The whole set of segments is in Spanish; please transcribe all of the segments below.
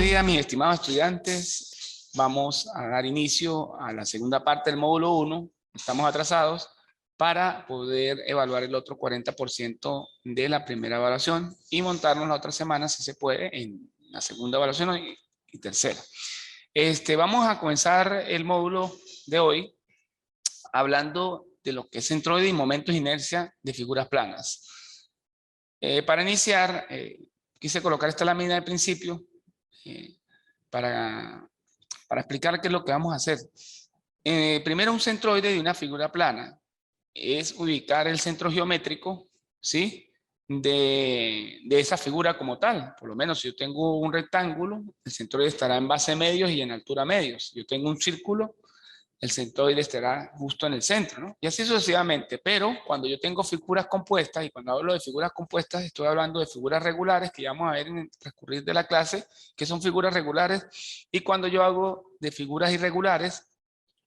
días, mis estimados estudiantes. Vamos a dar inicio a la segunda parte del módulo 1. Estamos atrasados para poder evaluar el otro 40% de la primera evaluación y montarnos la otra semana, si se puede, en la segunda evaluación y tercera. Vamos a comenzar el módulo de hoy hablando de lo que es centroide y momentos de inercia de figuras planas. Para iniciar, quise colocar esta lámina de principio para explicar qué es lo que vamos a hacer. Primero, un centroide de una figura plana es ubicar el centro geométrico, ¿sí?, de esa figura como tal. Por lo menos si yo tengo un rectángulo, el centroide estará en base medios y en altura medios. Si yo tengo un círculo, el centroide estará justo en el centro, ¿no? Y así sucesivamente. Pero cuando yo tengo figuras compuestas, y cuando hablo de figuras compuestas, estoy hablando de figuras regulares, que ya vamos a ver en el transcurrir de la clase, que son figuras regulares. Y cuando yo hago de figuras irregulares,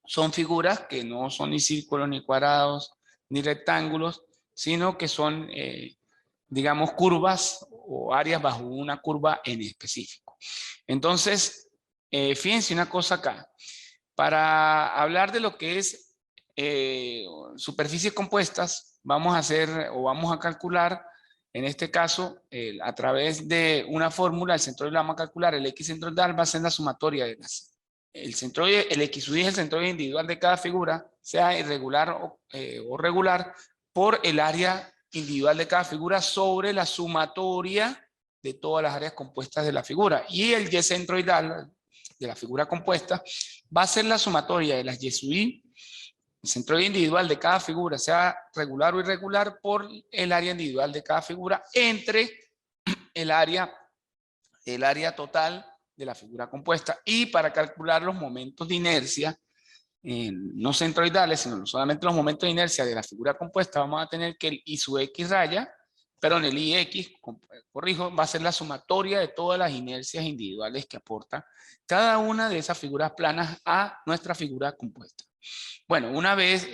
son figuras que no son ni círculos, ni cuadrados, ni rectángulos, sino que son, digamos, curvas o áreas bajo una curva en específico. Entonces, fíjense una cosa acá. Para hablar de lo que es superficies compuestas, vamos a hacer o vamos a calcular, en este caso, a través de una fórmula, el centroide lo vamos a calcular, el X centroidal va a ser la sumatoria de las. El centroide, el XY es el centroide individual de cada figura, sea irregular o regular, por el área individual de cada figura sobre la sumatoria de todas las áreas compuestas de la figura. Y el Y centroidal de la figura compuesta va a ser la sumatoria de las Y, el centroide individual de cada figura, sea regular o irregular, por el área individual de cada figura entre el área total de la figura compuesta. Y para calcular los momentos de inercia, no centroidales, sino solamente los momentos de inercia de la figura compuesta, vamos a tener que el I sub X raya, perdón, el IX, corrijo, va a ser la sumatoria de todas las inercias individuales que aporta cada una de esas figuras planas a nuestra figura compuesta. Bueno, una vez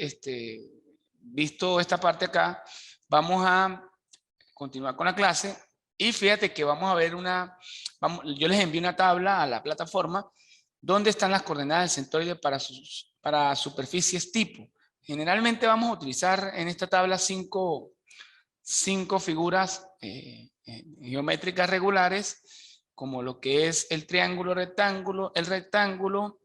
visto esta parte acá, vamos a continuar con la clase. Y fíjate que vamos a ver yo les envío una tabla a la plataforma donde están las coordenadas del centroide para superficies tipo. Generalmente vamos a utilizar en esta tabla cinco figuras geométricas regulares, como lo que es el triángulo, rectángulo, el rectángulo,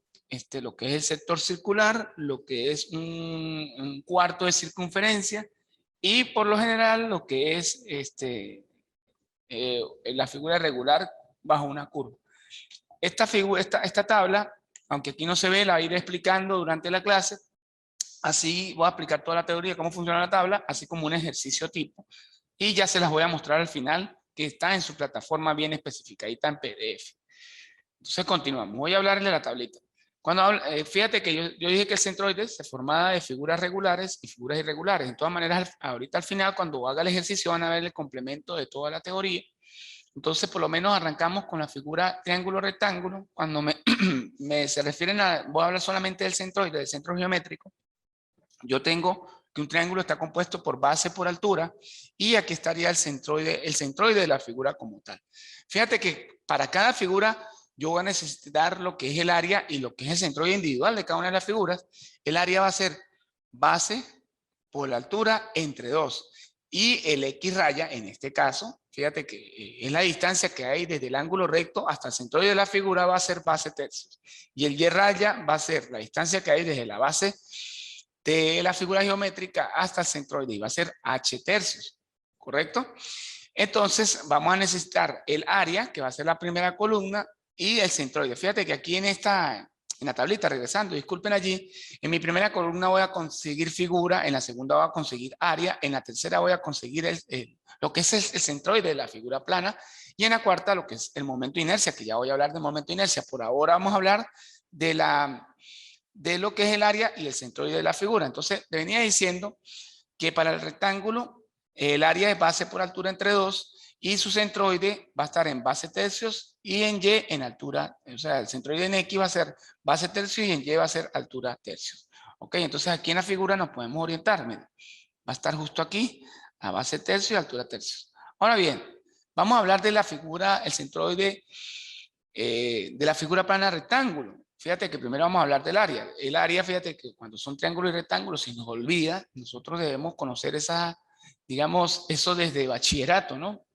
lo que es el sector circular, lo que es un cuarto de circunferencia, y por lo general lo que es la figura regular bajo una curva. Esta tabla, aunque aquí no se ve, la iré explicando durante la clase. Así voy a explicar toda la teoría, cómo funciona la tabla, así como un ejercicio tipo. Y ya se las voy a mostrar al final, que está en su plataforma bien especificadita en PDF. Entonces continuamos. Voy a hablarle de la tablita. Fíjate que yo dije que el centroide se formaba de figuras regulares y figuras irregulares. De todas maneras, ahorita al final, cuando haga el ejercicio, van a ver el complemento de toda la teoría. Entonces, por lo menos arrancamos con la figura triángulo-rectángulo. Cuando se refieren voy a hablar solamente del centroide, del centro geométrico. Yo tengo que un triángulo está compuesto por base por altura, y aquí estaría el centroide de la figura como tal. Fíjate que para cada figura yo voy a necesitar lo que es el área y lo que es el centroide individual de cada una de las figuras. El área va a ser base por la altura entre 2. Y el X raya, en este caso, fíjate que es la distancia que hay desde el ángulo recto hasta el centroide de la figura, va a ser base tercios. Y el Y raya va a ser la distancia que hay desde la base de la figura geométrica hasta el centroide, y va a ser H tercios, ¿correcto? Entonces vamos a necesitar el área, que va a ser la primera columna, y el centroide. Fíjate que aquí en la tablita, regresando, disculpen allí, en mi primera columna voy a conseguir figura, en la segunda voy a conseguir área, en la tercera voy a conseguir lo que es el centroide de la figura plana, y en la cuarta lo que es el momento de inercia, que ya voy a hablar del momento de inercia. Por ahora vamos a hablar de lo que es el área y el centroide de la figura. Entonces, le venía diciendo que para el rectángulo, el área es base por altura entre 2, y su centroide va a estar en base tercios y en Y en altura. O sea, el centroide en X va a ser base tercios y en Y va a ser altura tercios. Ok, entonces aquí en la figura nos podemos orientar. Miren, va a estar justo aquí, a base tercios y altura tercios. Ahora bien, vamos a hablar de la figura, el centroide de la figura plana rectángulo. Fíjate que primero vamos a hablar del área. El área, fíjate que cuando son triángulos y rectángulos, si nos olvida, nosotros debemos conocer esa, digamos, eso desde bachillerato, ¿no?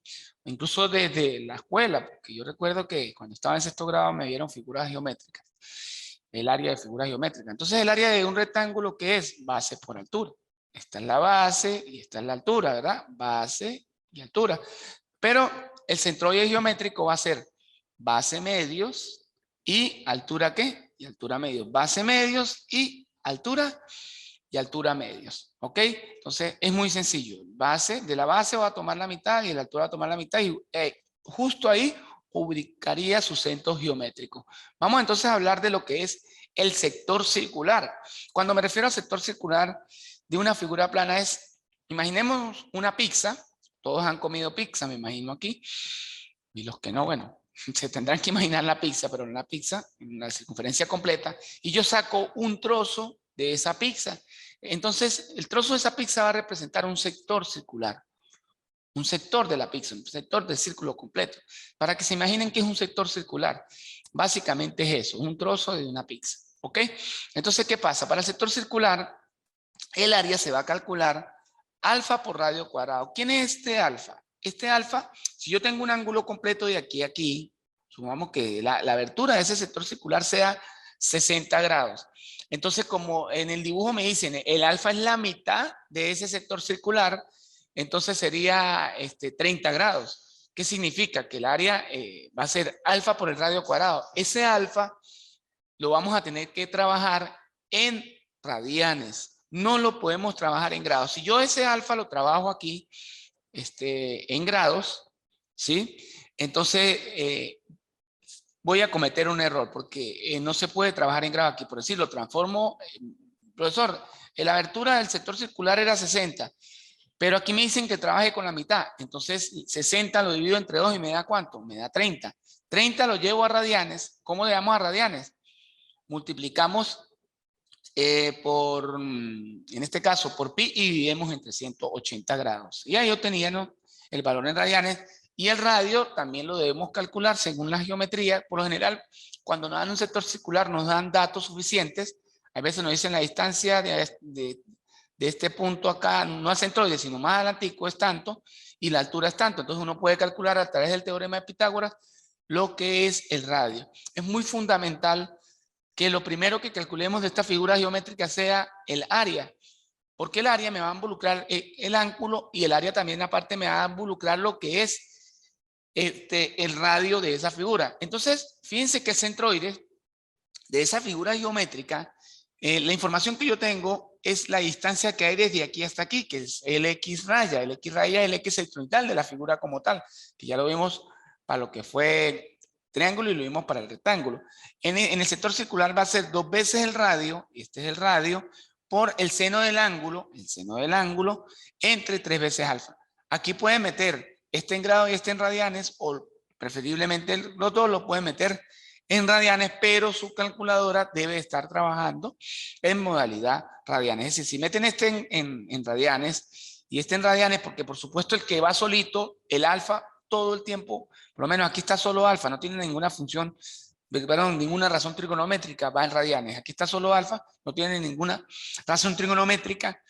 Incluso desde la escuela, porque yo recuerdo que cuando estaba en sexto grado me dieron figuras geométricas, el área de figuras geométricas. Entonces el área de un rectángulo, ¿qué es? Base por altura. Esta es la base y esta es la altura, ¿verdad? Base y altura. Pero el centroide geométrico va a ser base medios y altura ¿qué? Y altura medios. Base medios y altura medios. ¿Ok? Entonces es muy sencillo. Base, de la base va a tomar la mitad y de la altura va a tomar la mitad y justo ahí ubicaría su centro geométrico. Vamos entonces a hablar de lo que es el sector circular. Cuando me refiero al sector circular de una figura plana es, imaginemos una pizza. Todos han comido pizza, me imagino aquí. Y los que no, bueno, se tendrán que imaginar la pizza, pero la pizza en la circunferencia completa. Y yo saco un trozo de esa pizza. Entonces, el trozo de esa pizza va a representar un sector circular. Un sector de la pizza, un sector del círculo completo. Para que se imaginen que es un sector circular. Básicamente es eso, un trozo de una pizza. ¿Ok? Entonces, ¿qué pasa? Para el sector circular, el área se va a calcular alfa por radio cuadrado. ¿Quién es este alfa? Este alfa, si yo tengo un ángulo completo de aquí a aquí, supongamos que la abertura de ese sector circular sea 60 grados. Entonces, como en el dibujo me dicen, el alfa es la mitad de ese sector circular, entonces sería 30 grados. ¿Qué significa? Que el área va a ser alfa por el radio cuadrado. Ese alfa lo vamos a tener que trabajar en radianes. No lo podemos trabajar en grados. Si yo ese alfa lo trabajo aquí en grados, ¿sí? Entonces voy a cometer un error porque no se puede trabajar en grados aquí. Por decir, lo transformo, profesor, la abertura del sector circular era 60, pero aquí me dicen que trabaje con la mitad. Entonces 60 lo divido entre 2 y me da ¿cuánto? Me da 30. 30 lo llevo a radianes. ¿Cómo le damos a radianes? Multiplicamos en este caso, por pi y dividimos entre 180 grados. Y ahí obteníamos el valor en radianes. Y el radio también lo debemos calcular según la geometría. Por lo general, cuando nos dan un sector circular, nos dan datos suficientes. A veces nos dicen la distancia de este punto acá, no al centroide, sino más adelantico es tanto, y la altura es tanto. Entonces uno puede calcular a través del teorema de Pitágoras lo que es el radio. Es muy fundamental que lo primero que calculemos de esta figura geométrica sea el área, porque el área me va a involucrar el ángulo y el área también aparte me va a involucrar lo que es el radio de esa figura. Entonces, fíjense que el centroide de esa figura geométrica, la información que yo tengo es la distancia que hay desde aquí hasta aquí, que es el X raya. El X raya es el X centroidal de la figura como tal, que ya lo vimos para lo que fue triángulo y lo vimos para el rectángulo. En el sector circular va a ser 2 veces el radio, este es el radio, por el seno del ángulo, entre 3 veces alfa. Aquí pueden meter este en grados y este en radianes, o preferiblemente los dos lo pueden meter en radianes, pero su calculadora debe estar trabajando en modalidad radianes. Es decir, si meten este en radianes y este en radianes, porque por supuesto el que va solito, el alfa, todo el tiempo, por lo menos aquí está solo alfa, no tiene ninguna función, perdón, ninguna razón trigonométrica, va en radianes. Aquí está solo alfa, no tiene ninguna razón trigonométrica,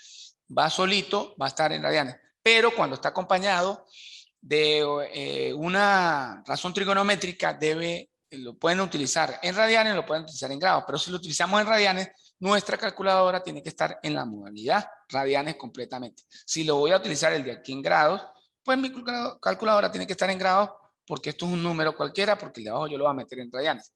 va solito, va a estar en radianes. Pero cuando está acompañado de una razón trigonométrica, lo pueden utilizar en radianes, lo pueden utilizar en grados, pero si lo utilizamos en radianes, nuestra calculadora tiene que estar en la modalidad radianes completamente. Si lo voy a utilizar el de aquí en grados, pues mi calculadora tiene que estar en grados, porque esto es un número cualquiera, porque el de abajo yo lo voy a meter en radianes.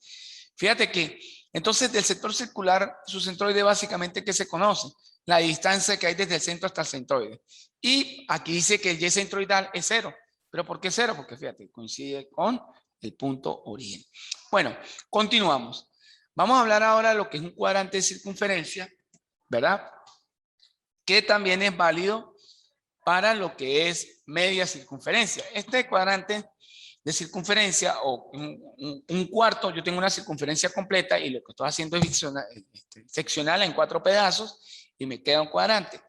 Fíjate que, entonces, del sector circular, su centroide básicamente, ¿qué se conoce? La distancia que hay desde el centro hasta el centroide. Y aquí dice que el Y centroidal es 0. ¿Pero por qué 0? Porque fíjate, coincide con el punto origen. Bueno, continuamos. Vamos a hablar ahora de lo que es un cuadrante de circunferencia, ¿verdad? Que también es válido para lo que es media circunferencia. Este cuadrante de circunferencia o un cuarto, yo tengo una circunferencia completa y lo que estoy haciendo es seccionarla en 4 pedazos y me queda un cuadrante.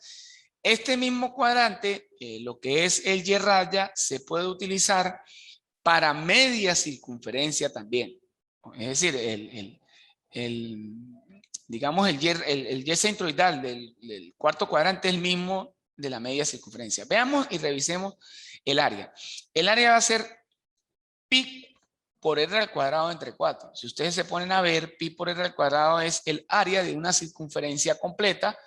Este mismo cuadrante, lo que es el Y raya, se puede utilizar para media circunferencia también. Es decir, digamos, el y centroidal del cuarto cuadrante es el mismo de la media circunferencia. Veamos y revisemos el área. El área va a ser pi por r al cuadrado entre 4. Si ustedes se ponen a ver, pi por r al cuadrado es el área de una circunferencia completa,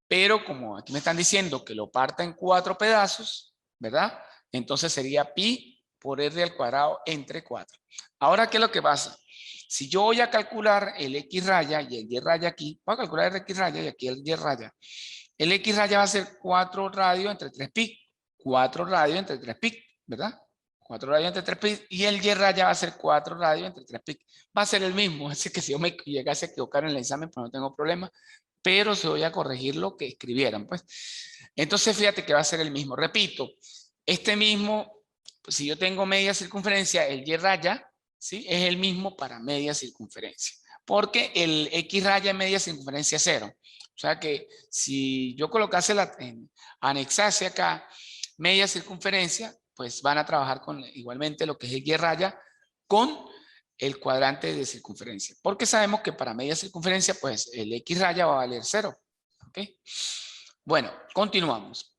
pero como aquí me están diciendo que lo parta en 4 pedazos, ¿verdad? Entonces sería pi por r al cuadrado entre 4. Ahora, ¿qué es lo que pasa? Si yo voy a calcular el x raya y el y raya aquí, voy a calcular el x raya y aquí el y raya. El x raya va a ser 4 radios entre 3 pi. 4 radios entre 3 pi, ¿verdad? 4 radios entre 3 pi. Y el y raya va a ser 4 radios entre 3 pi. Va a ser el mismo. Así que si yo me llegase a equivocar en el examen, pues no tengo problema. Pero se voy a corregir lo que escribieran, pues. Entonces, fíjate que va a ser el mismo. Repito, este mismo, si yo tengo media circunferencia, el y raya, ¿sí? Es el mismo para media circunferencia. Porque el x raya en media circunferencia es 0. O sea que si yo colocase anexase acá media circunferencia, pues van a trabajar con igualmente lo que es el y raya con el cuadrante de circunferencia. Porque sabemos que para media circunferencia, pues el x raya va a valer 0. ¿Ok? Bueno, continuamos.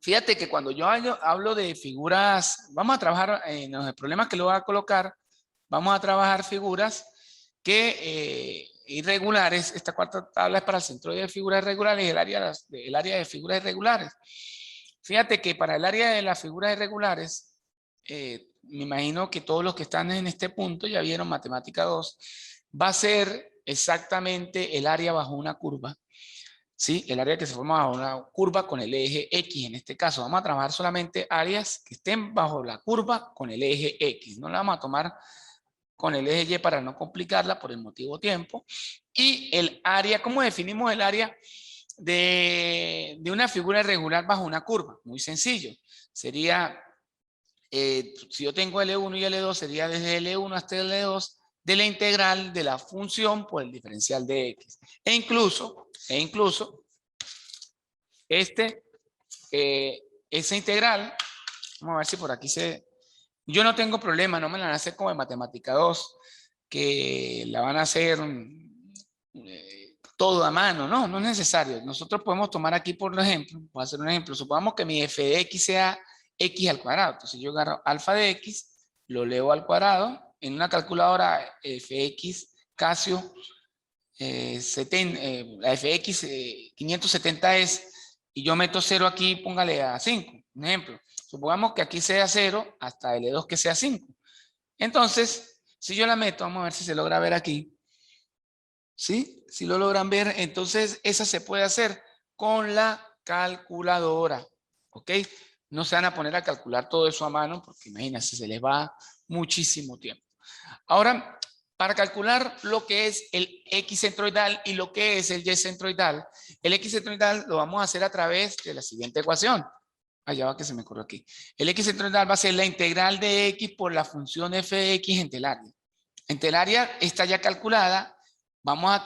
Fíjate que cuando yo hablo de figuras, vamos a trabajar en los problemas que le voy a colocar, vamos a trabajar figuras que irregulares. Esta cuarta tabla es para el centroide de figuras irregulares y el área de figuras irregulares. Fíjate que para el área de las figuras irregulares, me imagino que todos los que están en este punto ya vieron matemática 2, va a ser exactamente el área bajo una curva. ¿Sí? El área que se forma bajo una curva con el eje X. En este caso vamos a trabajar solamente áreas que estén bajo la curva con el eje X. No la vamos a tomar con el eje Y para no complicarla por el motivo tiempo. Y el área, ¿cómo definimos el área de una figura irregular bajo una curva? Muy sencillo. Sería, si yo tengo L1 y L2, sería desde L1 hasta L2 de la integral de la función por el diferencial de X. E incluso esa integral, vamos a ver si por aquí yo no tengo problema, no me la van a hacer como en matemática 2, que la van a hacer todo a mano, no es necesario. Nosotros podemos tomar aquí, por ejemplo, voy a hacer un ejemplo, supongamos que mi f de x sea x al cuadrado, entonces yo agarro alfa de x, lo leo al cuadrado, en una calculadora fx Casio, la fx 570 es, y yo meto 0 aquí, póngale a 5, un ejemplo. Supongamos que aquí sea 0 hasta L2 que sea 5. Entonces, si yo la meto, vamos a ver si se logra ver aquí. ¿Sí? Si lo logran ver, entonces esa se puede hacer con la calculadora. ¿Ok? No se van a poner a calcular todo eso a mano porque imagínense, se les va muchísimo tiempo. Ahora, para calcular lo que es el X centroidal y lo que es el Y centroidal, el X centroidal lo vamos a hacer a través de la siguiente ecuación. Allá va que se me ocurrió aquí. El X centroidal va a ser la integral de X por la función f de X entre el área. Entre el área está ya calculada. Vamos a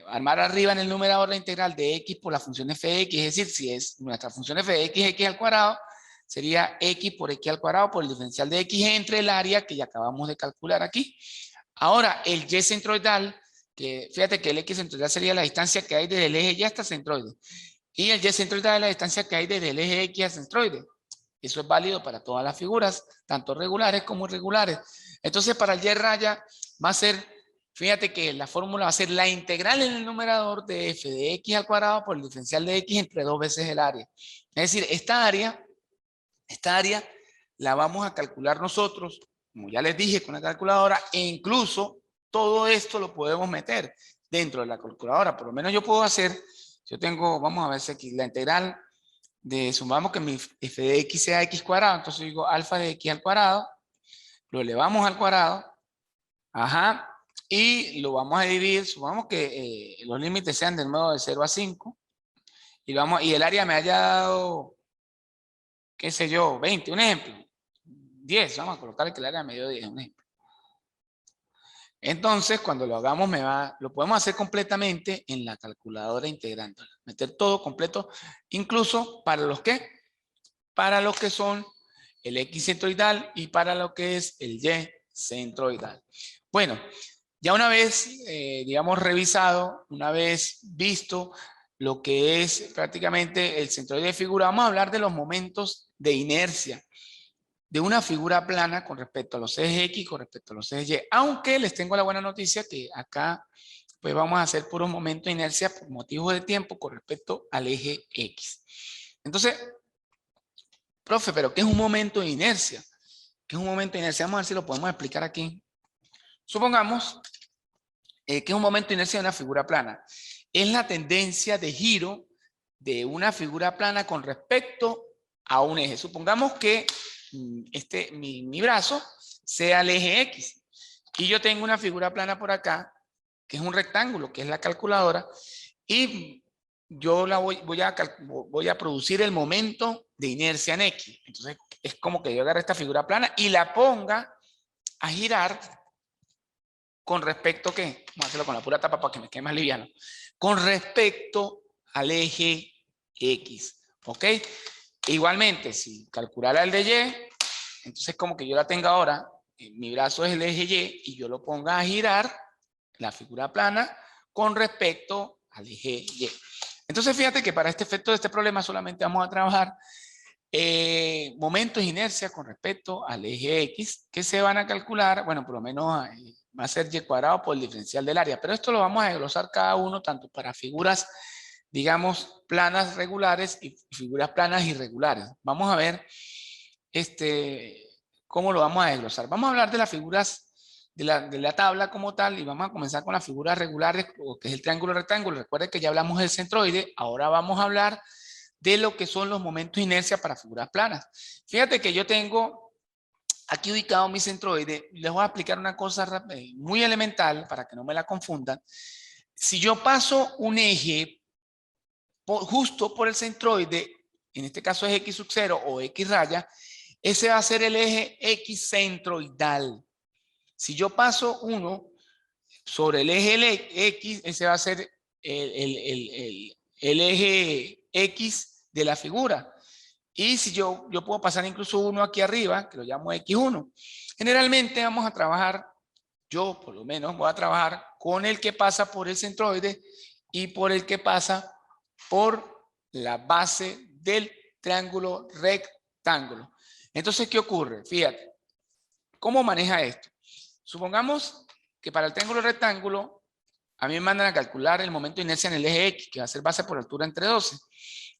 armar arriba en el numerador la integral de X por la función f de X. Es decir, si es nuestra función f de X, X al cuadrado, sería X por X al cuadrado por el diferencial de X entre el área que ya acabamos de calcular aquí. Ahora, el Y centroidal, que fíjate que el X centroidal sería la distancia que hay desde el eje Y hasta el centroide. Y el Y centroidal es la distancia que hay desde el eje X al centroide. Eso es válido para todas las figuras, tanto regulares como irregulares. Entonces, para el Y raya va a ser, fíjate que la fórmula va a ser la integral en el numerador de f de X al cuadrado por el diferencial de X entre 2 veces el área. Es decir, esta área la vamos a calcular nosotros, como ya les dije, con la calculadora, e incluso todo esto lo podemos meter dentro de la calculadora. Por lo menos yo puedo hacer, yo tengo, vamos a ver si aquí, la integral de, sumamos que mi f de x sea x cuadrado, entonces digo alfa de x al cuadrado, lo elevamos al cuadrado, ajá, y lo vamos a dividir, supongamos que los límites sean de nuevo de 0 a 5, y el área me haya dado, qué sé yo, 20, un ejemplo, 10, vamos a colocar que el área me dio 10, un ejemplo. Entonces, cuando lo hagamos, lo podemos hacer completamente en la calculadora integrándola. Meter todo completo, incluso para los que, son el X centroidal y para lo que es el Y centroidal. Bueno, ya una vez, digamos, revisado, una vez visto lo que es prácticamente el centroide de figura, vamos a hablar de los momentos de inercia de una figura plana con respecto a los ejes X, con respecto a los ejes Y. Aunque les tengo la buena noticia que acá pues vamos a hacer puros momentos de inercia por motivos de tiempo con respecto al eje X. Entonces, profe, ¿pero qué es un momento de inercia? ¿Qué es un momento de inercia? Vamos a ver si lo podemos explicar aquí. Supongamos que es un momento de inercia de una figura plana. Es la tendencia de giro de una figura plana con respecto a un eje. Supongamos que mi brazo sea el eje X y yo tengo una figura plana por acá que es un rectángulo, que es la calculadora, y yo voy a producir el momento de inercia en X. Entonces es como que yo agarre esta figura plana y la ponga a girar con respecto a ¿qué? Vamos a hacerlo con la pura tapa para que me quede más liviano. Con respecto al eje X, ¿ok? Igualmente, si calculara el de Y, entonces como que yo la tenga ahora, mi brazo es el eje Y y yo lo ponga a girar, la figura plana, con respecto al eje Y. Entonces fíjate que para este efecto de este problema solamente vamos a trabajar momentos de inercia con respecto al eje X que se van a calcular, bueno, por lo menos va a ser Y cuadrado por el diferencial del área, pero esto lo vamos a desglosar cada uno tanto para figuras, digamos, planas regulares y figuras planas irregulares. Vamos a ver cómo lo vamos a desglosar. Vamos a hablar de las figuras de la tabla como tal y vamos a comenzar con las figuras regulares, que es el triángulo rectángulo. Recuerden que ya hablamos del centroide, ahora vamos a hablar de lo que son los momentos de inercia para figuras planas. Fíjate que yo tengo aquí ubicado mi centroide. Les voy a explicar una cosa muy elemental para que no me la confundan. Si yo paso un eje justo por el centroide, en este caso es X sub 0 o X raya, ese va a ser el eje X centroidal. Si yo paso uno sobre el eje X, ese va a ser el eje X de la figura. Y si yo puedo pasar incluso uno aquí arriba, que lo llamo X1. Generalmente vamos a trabajar, yo por lo menos voy a trabajar con el que pasa por el centroide y por el que pasa por la base del triángulo rectángulo. Entonces, ¿qué ocurre? Fíjate, ¿cómo maneja esto? Supongamos que para el triángulo rectángulo a mí me mandan a calcular el momento de inercia en el eje X, que va a ser base por altura entre 12.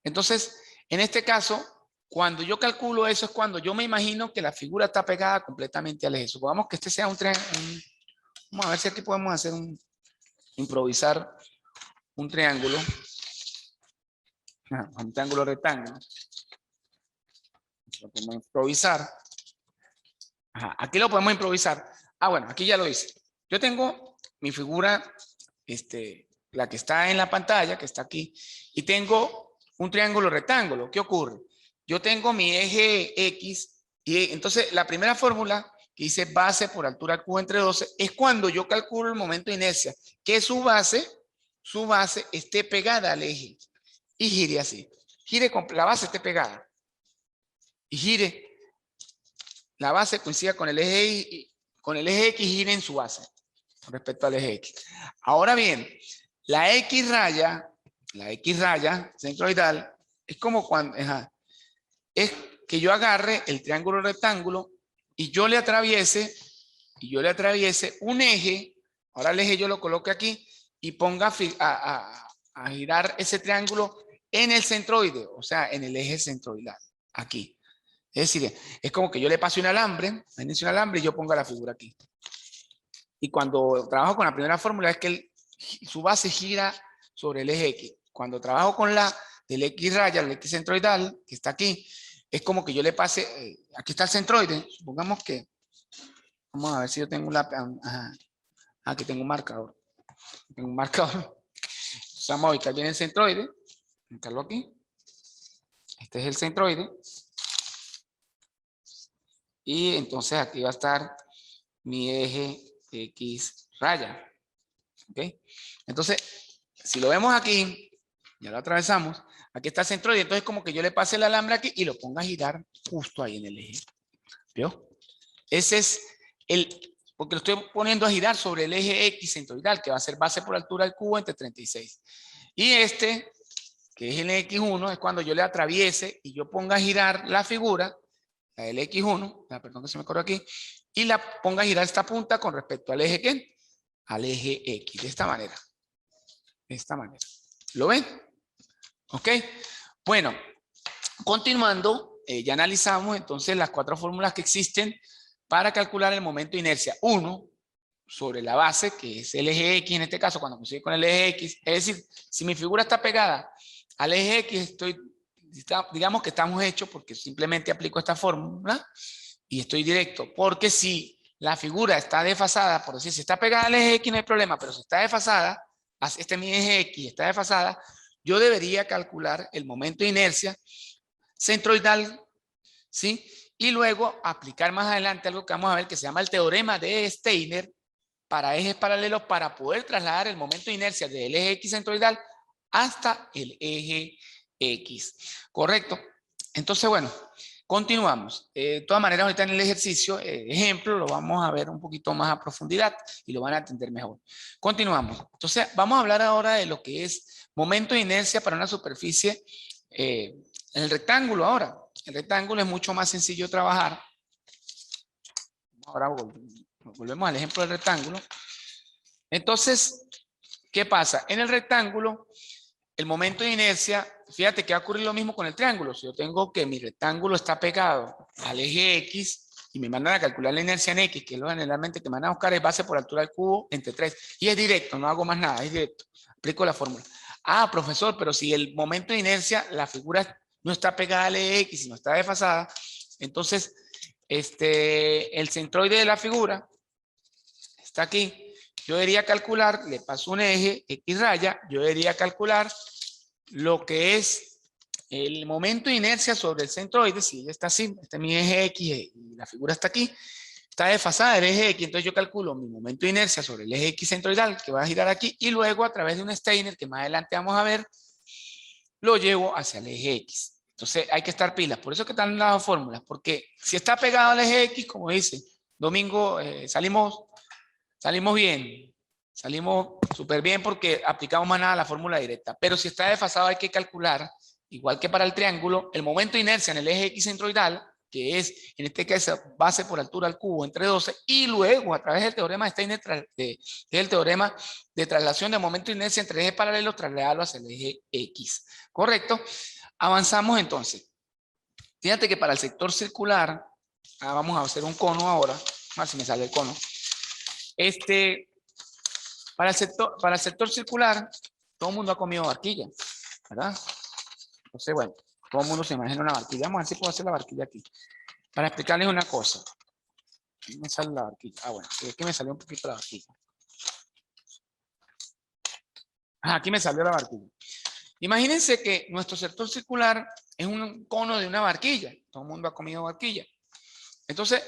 Entonces, en este caso, cuando yo calculo eso es cuando yo me imagino que la figura está pegada completamente al eje. Supongamos que este sea un triángulo. Vamos a ver si aquí podemos hacer improvisar un triángulo. Un triángulo rectángulo. Lo podemos improvisar. Ajá, aquí lo podemos improvisar. Ah, bueno, aquí ya lo hice. Yo tengo mi figura, la que está en la pantalla, que está aquí, y tengo un triángulo rectángulo. ¿Qué ocurre? Yo tengo mi eje X, y entonces la primera fórmula que dice base por altura Q entre 12 es cuando yo calculo el momento de inercia, que su base esté pegada al eje y gire así. Gire con la base esté pegada y gire. La base coincida con el eje X y gire en su base con respecto al eje X. Ahora bien, la X raya centroidal es como cuando es que yo agarre el triángulo rectángulo y yo le atraviese un eje. Ahora el eje yo lo coloque aquí y ponga a girar ese triángulo en el centroide, o sea, en el eje centroidal, aquí. Es decir, es como que yo le pase un alambre y yo ponga la figura aquí. Y cuando trabajo con la primera fórmula es que su base gira sobre el eje X. Cuando trabajo con la del X raya, el X centroidal, que está aquí, es como que yo le pase, aquí está el centroide, supongamos que, vamos a ver si yo tengo un lápiz, aquí tengo un marcador. Tengo un marcador. Vamos a ubicar bien el centroide, ubicarlo aquí. Este es el centroide. Y entonces aquí va a estar mi eje X raya. ¿Ok? Entonces, si lo vemos aquí, ya lo atravesamos, aquí está el centroide, entonces como que yo le pase el alambre aquí y lo ponga a girar justo ahí en el eje. ¿Vio? Ese es porque lo estoy poniendo a girar sobre el eje X centroidal, que va a ser base por altura del cubo entre 36. Y este, que es el X1, es cuando yo le atraviese y yo ponga a girar la figura, la del X1, perdón que se me corrió aquí, y la ponga a girar esta punta con respecto al eje, ¿qué? Al eje X, de esta manera. De esta manera. ¿Lo ven? ¿Ok? Bueno, continuando, ya analizamos entonces las 4 fórmulas que existen para calcular el momento de inercia. 1, sobre la base, que es el eje X en este caso, cuando consigo con el eje X. Es decir, si mi figura está pegada al eje X, digamos que estamos hechos porque simplemente aplico esta fórmula y estoy directo. Porque si la figura está desfasada, por decir, si está pegada al eje X no hay problema, pero si está desfasada, este es mi eje X, está desfasada, yo debería calcular el momento de inercia centroidal, ¿sí? Y luego aplicar más adelante algo que vamos a ver que se llama el teorema de Steiner para ejes paralelos para poder trasladar el momento de inercia del eje X centroidal hasta el eje X. ¿Correcto? Entonces, bueno, continuamos. De todas maneras, ahorita en el ejercicio, ejemplo, lo vamos a ver un poquito más a profundidad y lo van a entender mejor. Continuamos. Entonces, vamos a hablar ahora de lo que es momento de inercia para una superficie en el rectángulo ahora. El rectángulo es mucho más sencillo de trabajar. Ahora volvemos al ejemplo del rectángulo. Entonces, ¿qué pasa? En el rectángulo, el momento de inercia, fíjate que va a ocurrir lo mismo con el triángulo. Si yo tengo que mi rectángulo está pegado al eje X y me mandan a calcular la inercia en X, que es lo generalmente que me van a buscar es base por altura del cubo entre 3. Y es directo, no hago más nada, es directo. Aplico la fórmula. Ah, profesor, pero si el momento de inercia, la figura no está pegada al eje X, sino está desfasada, entonces el centroide de la figura está aquí. Yo debería calcular, le paso un eje X raya, yo debería calcular lo que es el momento de inercia sobre el centroide. Si ella está así, este es mi eje X y la figura está aquí, está desfasada del eje X, entonces yo calculo mi momento de inercia sobre el eje X centroidal que va a girar aquí y luego a través de un Steiner que más adelante vamos a ver, lo llevo hacia el eje X. Entonces hay que estar pilas, por eso que están las fórmulas, porque si está pegado al eje X, como dice, domingo salimos bien, salimos súper bien porque aplicamos más nada la fórmula directa, pero si está desfasado hay que calcular, igual que para el triángulo, el momento de inercia en el eje X centroidal, que es en este caso base por altura al cubo entre 12, y luego a través del teorema de Steiner, que es el teorema de traslación de momento de inercia entre ejes paralelos, trasladarlo hacia el eje X. ¿Correcto? Avanzamos entonces. Fíjate que para el sector circular, vamos a hacer un cono ahora, a ver si me sale el cono. Para el sector circular, todo el mundo ha comido barquilla, ¿verdad? Entonces, bueno, todo el mundo se imagina una barquilla. Vamos a ver si puedo hacer la barquilla aquí. Para explicarles una cosa. ¿Dónde me sale la barquilla? Ah, bueno, es que me salió un poquito la barquilla. Aquí me salió la barquilla. Imagínense que nuestro sector circular es un cono de una barquilla. Todo el mundo ha comido barquilla. Entonces,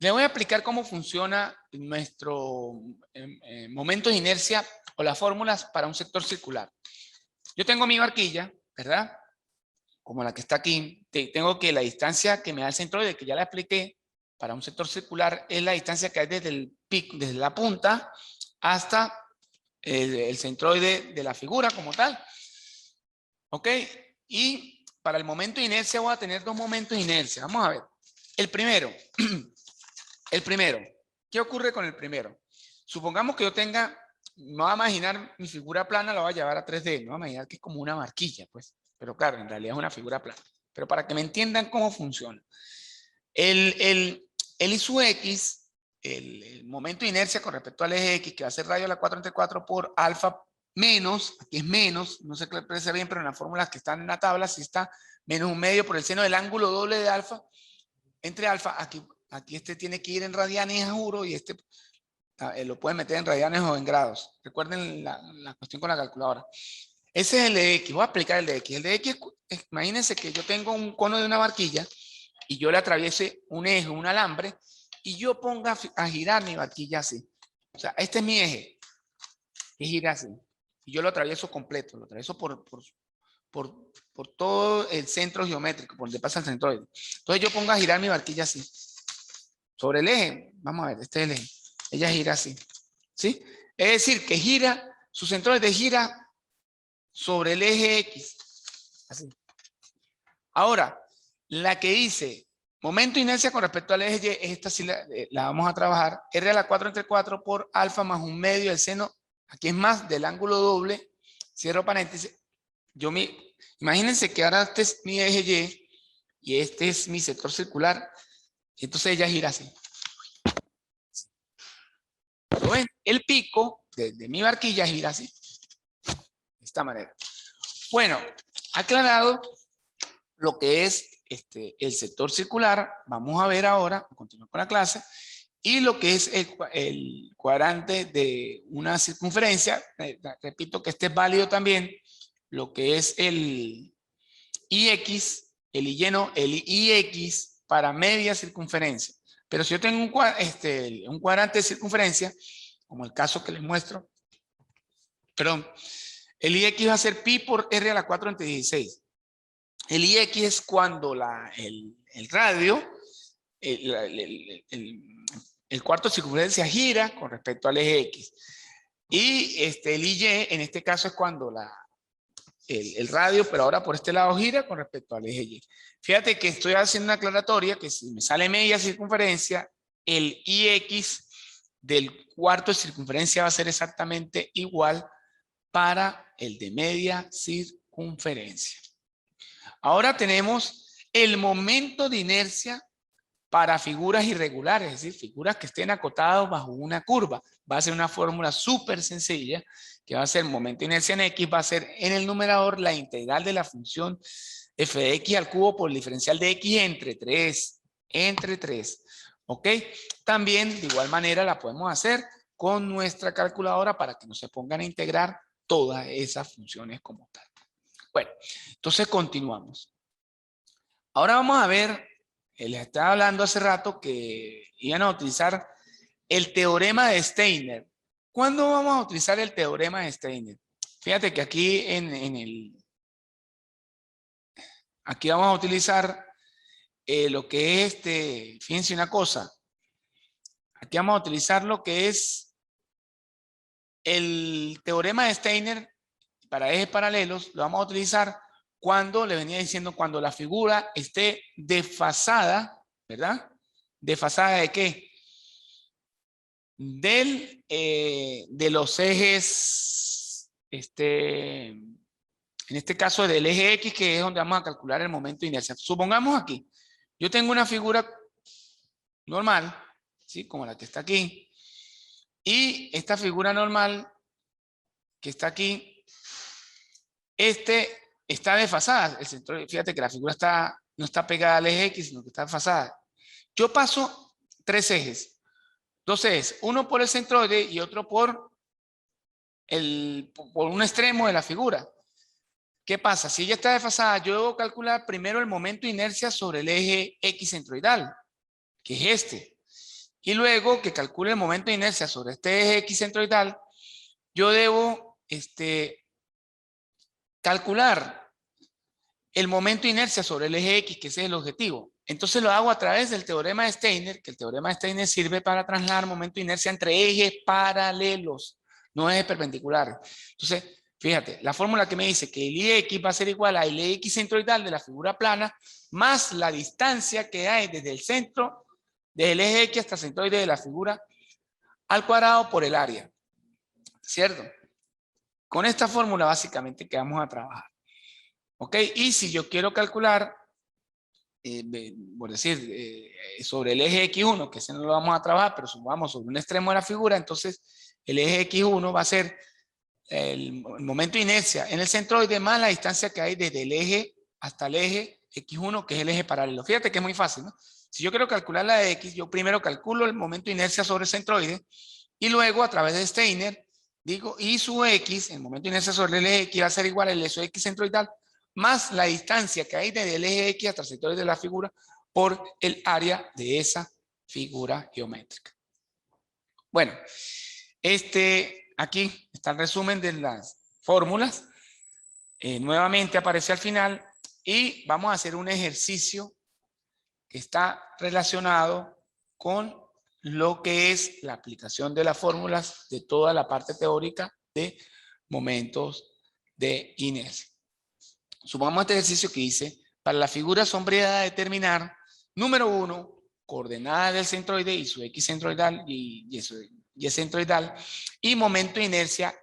le voy a explicar cómo funciona nuestro momento de inercia o las fórmulas para un sector circular. Yo tengo mi barquilla, ¿verdad? Como la que está aquí. Tengo que la distancia que me da el centroide, que ya la expliqué, para un sector circular es la distancia que hay desde el pico, desde la punta hasta el centroide de la figura como tal. ¿Ok? Y para el momento de inercia voy a tener 2 momentos de inercia. Vamos a ver. El primero. El primero. ¿Qué ocurre con el primero? Supongamos que yo tenga, me voy a imaginar mi figura plana, la voy a llevar a 3D. Me voy a imaginar que es como una barquilla, pues. Pero claro, en realidad es una figura plana. Pero para que me entiendan cómo funciona. El I sub X, el momento de inercia con respecto al eje X, que va a ser radio a la 4 entre 4 por alfa menos, aquí es menos, no sé qué parece bien, pero en las fórmulas que están en la tabla, sí está menos 1/2 por el seno del ángulo doble de alfa, entre alfa, aquí este tiene que ir en radianes, juro, y este lo pueden meter en radianes o en grados. Recuerden la cuestión con la calculadora. Ese es el de X. Voy a aplicar el de X. El de X, imagínense que yo tengo un cono de una barquilla y yo le atraviese un eje, un alambre, y yo ponga a girar mi barquilla así. O sea, este es mi eje, que gira así. Y yo lo atravieso completo, lo atravieso por todo el centro geométrico, por donde pasa el centroide. Entonces yo pongo a girar mi barquilla así. sobre el eje. Vamos a ver, este es el eje. Ella gira así, ¿sí? Es decir, que gira, su centroide de gira sobre el eje X. Así. Ahora, la que dice momento de inercia con respecto al eje Y, esta sí la vamos a trabajar. R a la 4 entre 4 por alfa más un medio del seno. Aquí es más del ángulo doble. Cierro paréntesis. Imagínense que ahora este es mi eje Y y este es mi sector circular. Entonces ella gira así. ¿Lo ven? El pico de mi barquilla gira así. De esta manera. Bueno, aclarado lo que es el sector circular, vamos a ver ahora, continuar con la clase, y lo que es el cuadrante de una circunferencia. Repito que este es válido también, lo que es el IX, el Y lleno, el IX para media circunferencia. Pero si yo tengo un cuadrante de circunferencia, como el caso que les muestro, perdón, el IX va a ser pi por R a la 4 entre 16. El IX es cuando el radio, el cuarto de circunferencia gira con respecto al eje X. Y el IY en este caso es cuando el radio, pero ahora por este lado gira con respecto al eje Y. Fíjate que estoy haciendo una aclaratoria que si me sale media circunferencia, el IX del cuarto de circunferencia va a ser exactamente igual para el de media circunferencia. Ahora tenemos el momento de inercia para figuras irregulares, es decir, figuras que estén acotadas bajo una curva. Va a ser una fórmula súper sencilla, que va a ser momento de inercia en X, va a ser en el numerador la integral de la función f de X al cubo por el diferencial de X entre 3. ¿Ok? También, de igual manera, la podemos hacer con nuestra calculadora para que no se pongan a integrar todas esas funciones como tal. Bueno, entonces continuamos. Ahora vamos a ver, les estaba hablando hace rato que iban a utilizar el teorema de Steiner. ¿Cuándo vamos a utilizar el teorema de Steiner? Fíjate que aquí aquí vamos a utilizar lo que es fíjense una cosa. Aquí vamos a utilizar lo que es el teorema de Steiner para ejes paralelos. Lo vamos a utilizar cuando, le venía diciendo, cuando la figura esté desfasada, ¿verdad? ¿Desfasada de qué? De los ejes, en este caso del eje X, que es donde vamos a calcular el momento de inercia. Supongamos aquí, yo tengo una figura normal, ¿sí? Como la que está aquí, y esta figura normal que está aquí, está desfasada. Fíjate que la figura no está pegada al eje X, sino que está desfasada. Yo paso tres ejes. Dos ejes, uno por el centroide y otro por un extremo de la figura. ¿Qué pasa? Si ella está desfasada, yo debo calcular primero el momento de inercia sobre el eje X centroidal, que es este. Y luego que calcule el momento de inercia sobre este eje X centroidal, yo debo calcular el momento de inercia sobre el eje X, que ese es el objetivo. Entonces lo hago a través del teorema de Steiner, que el teorema de Steiner sirve para trasladar momento de inercia entre ejes paralelos, no ejes perpendiculares. Entonces, fíjate, la fórmula que me dice que el IX va a ser igual al X centroidal de la figura plana, más la distancia que hay desde el centro, desde el eje X hasta el centroide de la figura, al cuadrado por el área. ¿Cierto? Con esta fórmula básicamente que vamos a trabajar. ¿Ok? Y si yo quiero calcular, por decir, sobre el eje X1, que ese no lo vamos a trabajar, pero supongamos sobre un extremo de la figura, entonces el eje X1 va a ser el momento de inercia en el centroide más la distancia que hay desde el eje hasta el eje X1, que es el eje paralelo. Fíjate que es muy fácil, ¿no? Si yo quiero calcular la de X, yo primero calculo el momento de inercia sobre el centroide y luego a través de Steiner digo I sub X, el momento de inercia sobre el eje X va a ser igual al eso X centroidal más la distancia que hay desde el eje X hasta el centroide de la figura por el área de esa figura geométrica. Bueno, aquí está el resumen de las fórmulas. Nuevamente aparece al final y vamos a hacer un ejercicio que está relacionado con lo que es la aplicación de las fórmulas de toda la parte teórica de momentos de inercia. Supongamos este ejercicio que dice, para la figura sombreada determinar, número 1, coordenada del centroide y su X centroidal y su Y centroidal, y momento de inercia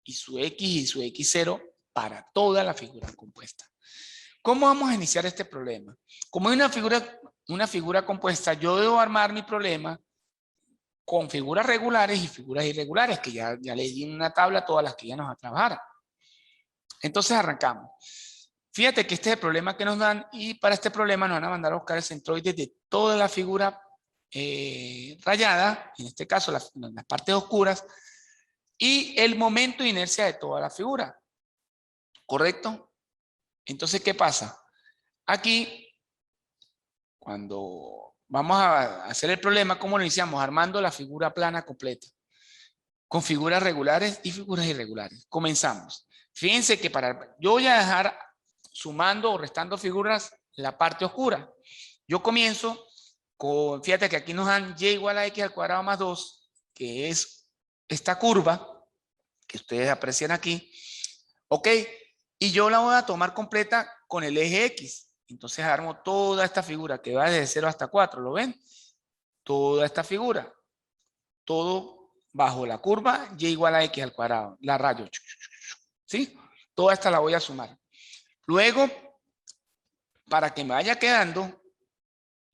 y su X0 para toda la figura compuesta. ¿Cómo vamos a iniciar este problema? Como es una figura compuesta, yo debo armar mi problema con figuras regulares y figuras irregulares, que ya les di en una tabla todas las que ya nos va a trabajar. Entonces arrancamos. Fíjate que este es el problema que nos dan y para este problema nos van a mandar a buscar el centroide de toda la figura rayada, en este caso las partes oscuras, y el momento de inercia de toda la figura. ¿Correcto? Entonces, ¿qué pasa? Aquí, cuando vamos a hacer el problema, ¿cómo lo iniciamos? Armando la figura plana completa, con figuras regulares y figuras irregulares. Comenzamos. Fíjense que yo voy a dejar sumando o restando figuras la parte oscura. Yo comienzo con, fíjate que aquí nos dan y igual a x al cuadrado más 2, que es esta curva que ustedes aprecian aquí. Ok, y yo la voy a tomar completa con el eje X. Entonces armo toda esta figura que va desde 0 hasta 4, ¿lo ven? Toda esta figura, todo bajo la curva y igual a x al cuadrado, la rayo. ¿Sí? Toda esta la voy a sumar. Luego, para que me vaya quedando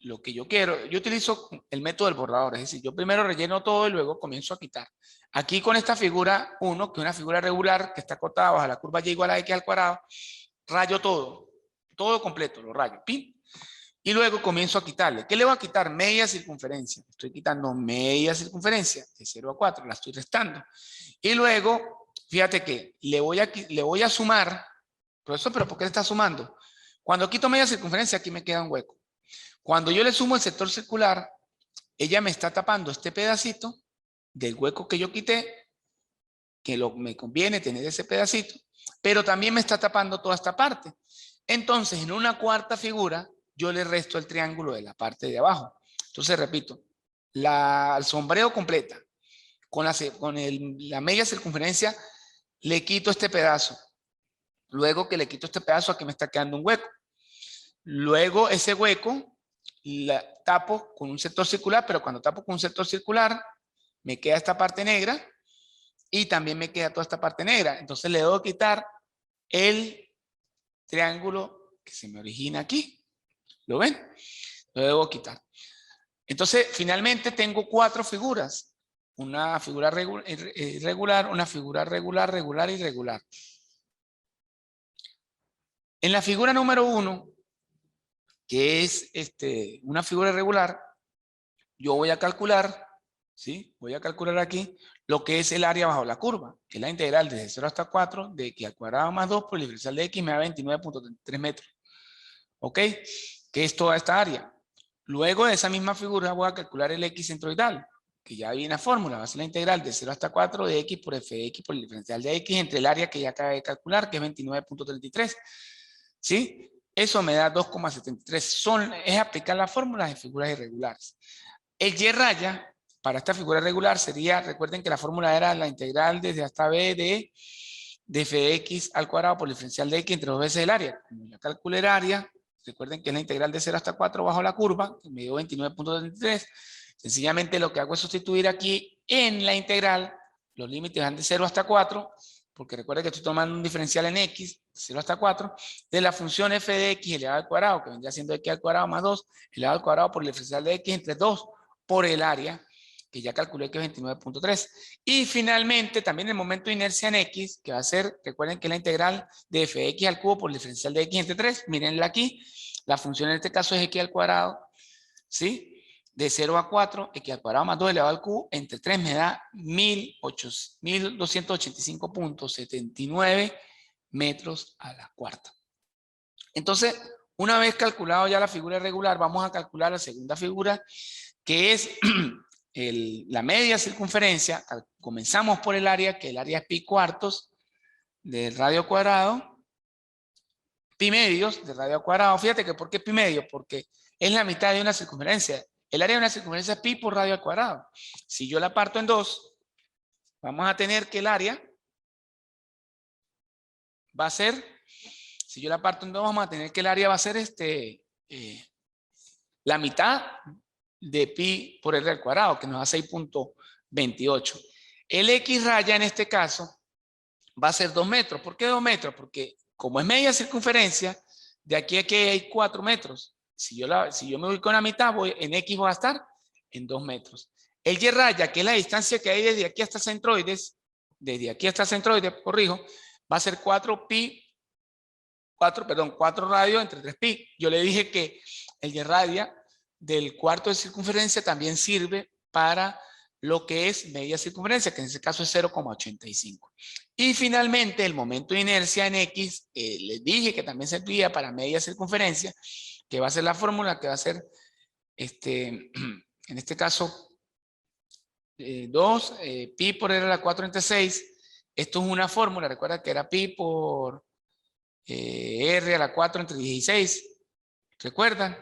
lo que yo quiero, yo utilizo el método del borrador, es decir, yo primero relleno todo y luego comienzo a quitar. Aquí con esta figura 1, que es una figura regular que está acotada bajo la curva y igual a x al cuadrado, rayo todo completo, lo rayo, ¡pim! Y luego comienzo a quitarle. ¿Qué le voy a quitar? Media circunferencia. Estoy quitando media circunferencia de 0 a 4, la estoy restando. Y luego, fíjate que le voy a sumar, profesor, ¿pero por qué le está sumando? Cuando quito media circunferencia, aquí me queda un hueco. Cuando yo le sumo el sector circular, ella me está tapando este pedacito del hueco que yo quité, que me conviene tener ese pedacito, pero también me está tapando toda esta parte. Entonces, en una cuarta figura, yo le resto el triángulo de la parte de abajo. Entonces, repito, el sombrero completa, con la media circunferencia, le quito este pedazo. Luego que le quito este pedazo, aquí me está quedando un hueco. Luego, ese hueco, la tapo con un sector circular, pero cuando tapo con un sector circular, me queda esta parte negra y también me queda toda esta parte negra. Entonces, le debo quitar el triángulo que se me origina aquí. ¿Lo ven? Lo debo quitar. Entonces, finalmente tengo 4 figuras. Una figura irregular, una figura regular, regular y regular. En la figura número 1, que es una figura irregular, yo voy a calcular, ¿sí? Voy a calcular aquí lo que es el área bajo la curva, que es la integral desde 0 hasta 4 de x al cuadrado más 2 por el diferencial de x me da 29.33 metros. ¿Ok? Que es toda esta área. Luego de esa misma figura voy a calcular el x centroidal, que ya viene la fórmula, va a ser la integral de 0 hasta 4 de x por f de x por el diferencial de x entre el área que ya acabé de calcular, que es 29.33. ¿Sí? Eso me da 2,73. Es aplicar las fórmulas de figuras irregulares. El y raya para esta figura regular sería, recuerden que la fórmula era la integral desde hasta b de f de x al cuadrado por el diferencial de x entre 2 veces el área. Como ya calculé el área, recuerden que es la integral de 0 hasta 4 bajo la curva, que me dio 29.33. Sencillamente lo que hago es sustituir aquí en la integral, los límites van de 0 hasta 4, porque recuerden que estoy tomando un diferencial en x, 0 hasta 4, de la función f de x elevado al cuadrado, que vendría siendo x al cuadrado más 2, elevado al cuadrado por el diferencial de x entre 2 por el área, que ya calculé que es 29.3. Y finalmente, también el momento de inercia en x, que va a ser, recuerden que es la integral de f de x al cubo por el diferencial de x entre 3. Mírenla aquí. La función en este caso es x al cuadrado, ¿sí? De 0 a 4, x al cuadrado más 2 elevado al cubo, entre 3 me da 1285.79 metros a la cuarta. Entonces, una vez calculado ya la figura irregular, vamos a calcular la segunda figura, que es la media circunferencia. Comenzamos por el área, que el área es pi cuartos del radio cuadrado, pi medios del radio cuadrado. Fíjate que ¿por qué pi medio? Porque es la mitad de una circunferencia. El área de una circunferencia es pi por radio al cuadrado. Si yo la parto en dos, vamos a tener que el área va a ser, si yo la parto en dos, vamos a tener que el área va a ser la mitad de pi por r al cuadrado, que nos da 6.28. El x raya en este caso va a ser 2 metros. ¿Por qué 2 metros? Porque como es media circunferencia, de aquí a aquí hay 4 metros. Si yo me voy con la mitad, en x voy a estar en 2 metros. El y raya, que es la distancia que hay desde aquí hasta centroides, corrijo, va a ser 4 radios entre 3 pi. Yo le dije que el y raya del cuarto de circunferencia también sirve para lo que es media circunferencia, que en este caso es 0,85. Y finalmente el momento de inercia en X, les dije que también servía para media circunferencia, que va a ser la fórmula que va a ser, en este caso, 2, pi por r a la 4 entre 6. Esto es una fórmula, recuerda que era pi por r a la 4 entre 16. ¿Recuerdan?